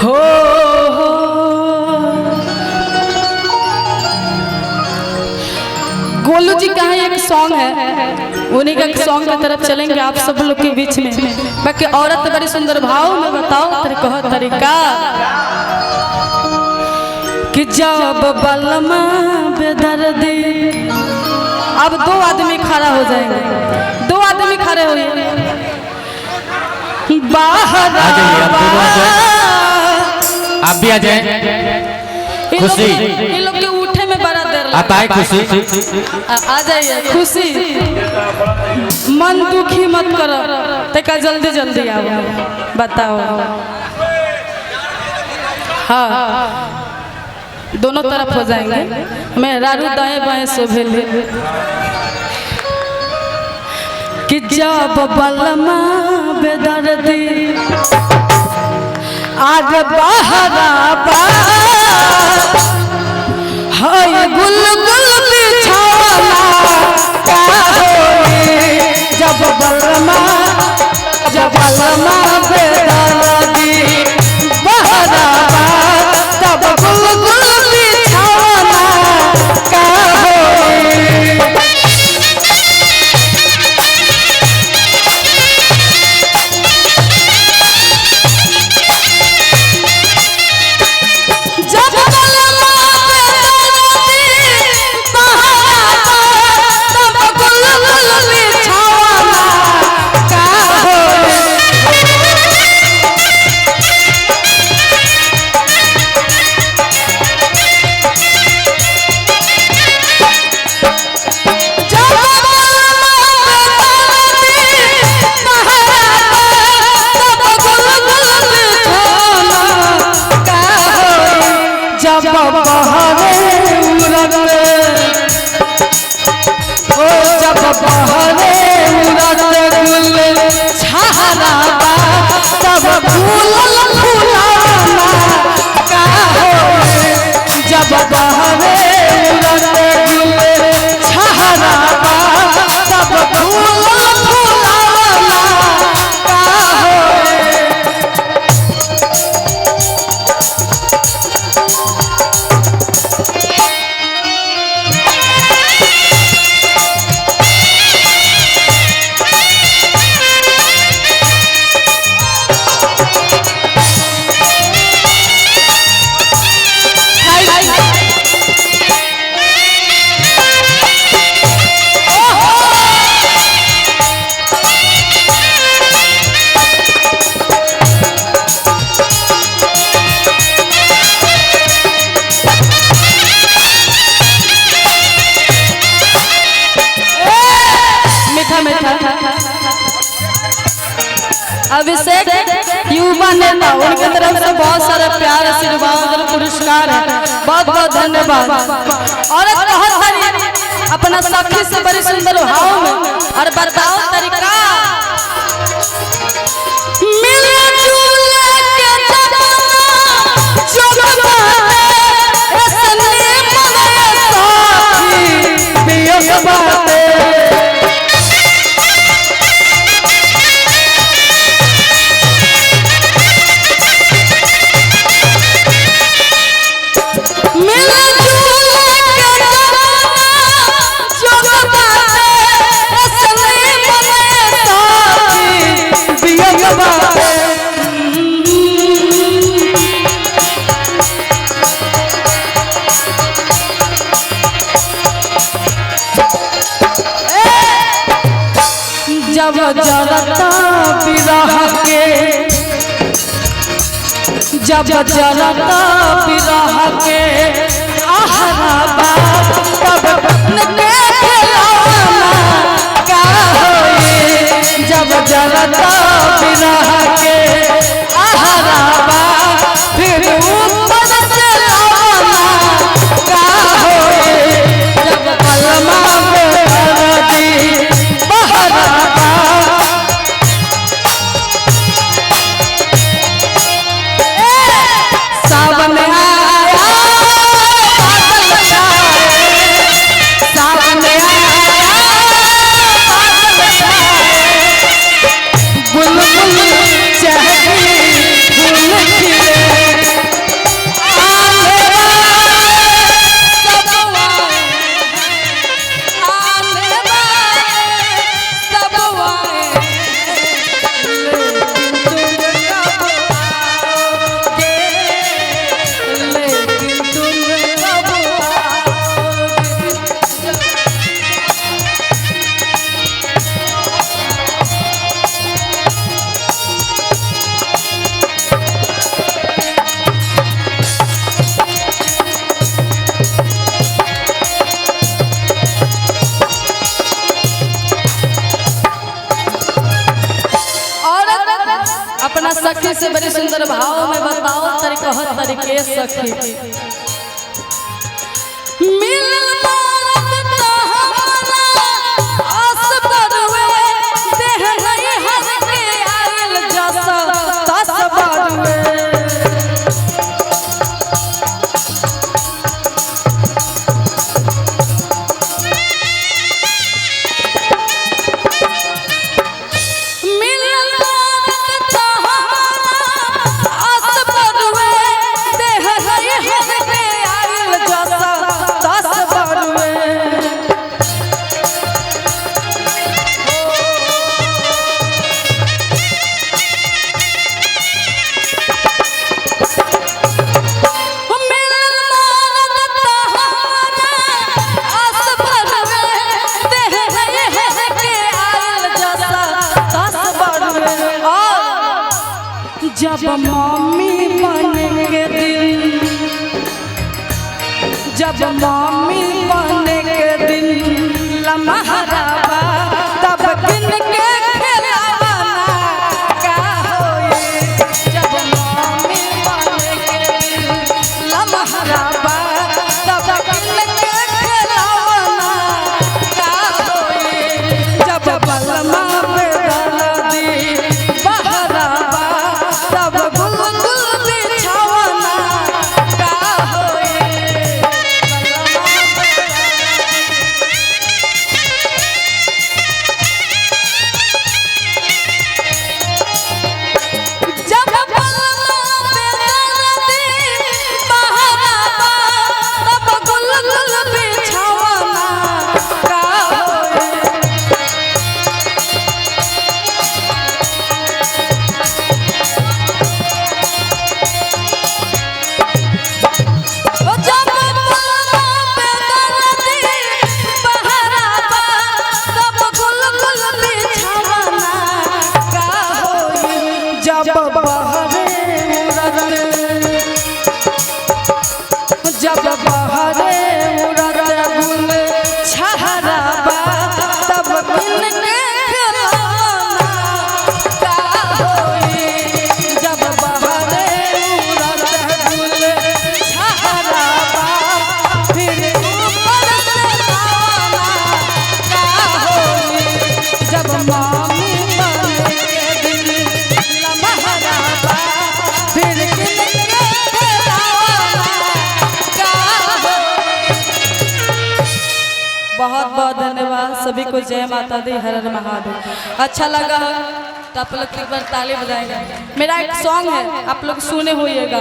हो गोलू जी का एक सॉन्ग है, उन्हीं का सॉन्ग की तरफ चलेंगे आप सब लोग के बीच में। बाकी औरत बड़ी सुंदर भाव में बताओ तरीका कि जब बलमा बेदर्दी। अब दो आदमी खड़ा हो जाएंगे, दो आदमी खड़े हो बाहर आप भी आ जाए। खुशी ये लोग के उठे में बड़ा देर आता है। खुशी आ जाइए। खुशी मन दुखी मत करो, तक जल्दी जल्दी आओ बताओ। हाँ दोनों तरफ हो जाएंगे। मैं रारू दाएं बाएं सोभेले कि जब बलमा बेदर्दी आज बहरा हाय गुल गुल बिछाना का होए। जब बलमा बेदर्दी बहरा तब गुल गुल बिछाना का होए। अभिषेक युवा नेता, उनकी तरफ से बहुत सारे प्यार आशीर्वाद और पुरस्कार है। बहुत बहुत धन्यवाद। औरत बहुत सारी अपना सखी से बड़ी सुंदर भाव में और बताओ तरीका जब जरता बिरह के, जब जरता बिरह के आहरा तब का होए। जब जरता बिरह के आहरा फिर ऊपर से लाना का होए। जब बलमा बेदर्दी बहरा भाव में बताओ तरीके सखी मिलन मारत तहरा आस बरुए देह नहीं हर के आइल जस तस बरुए जब मम्मी बने के दिन जब मम्मी बने के दिन लम्हाराबा तब दिन के खिलावाना का होए जब मम्मी बने के दिन लम्हाराबा तब दिन के खिलावाना का होए जब बलमा पे दर्दी बहराबा तब गुलगुल बिछावना का होए जब बलमा पे दर्दी बहराबा तब गुलगुल बिछावना का होए जब बहरे उड़त गुल छहराबा तब दिन के खिलावाना का होए जब बहरे उड़त गुल छहराबा फिर ऊपर से दाना का होए जब मामी बने के दिन लम्हाराबा फिर दिन के बहुत बहुत धन्यवाद सभी को। जय माता दी, हर हर महादेव। अच्छा लगा तो आप लोग एक बार ताली बजाएंगे। मेरा एक सॉन्ग है, आप लोग सुने होइएगा।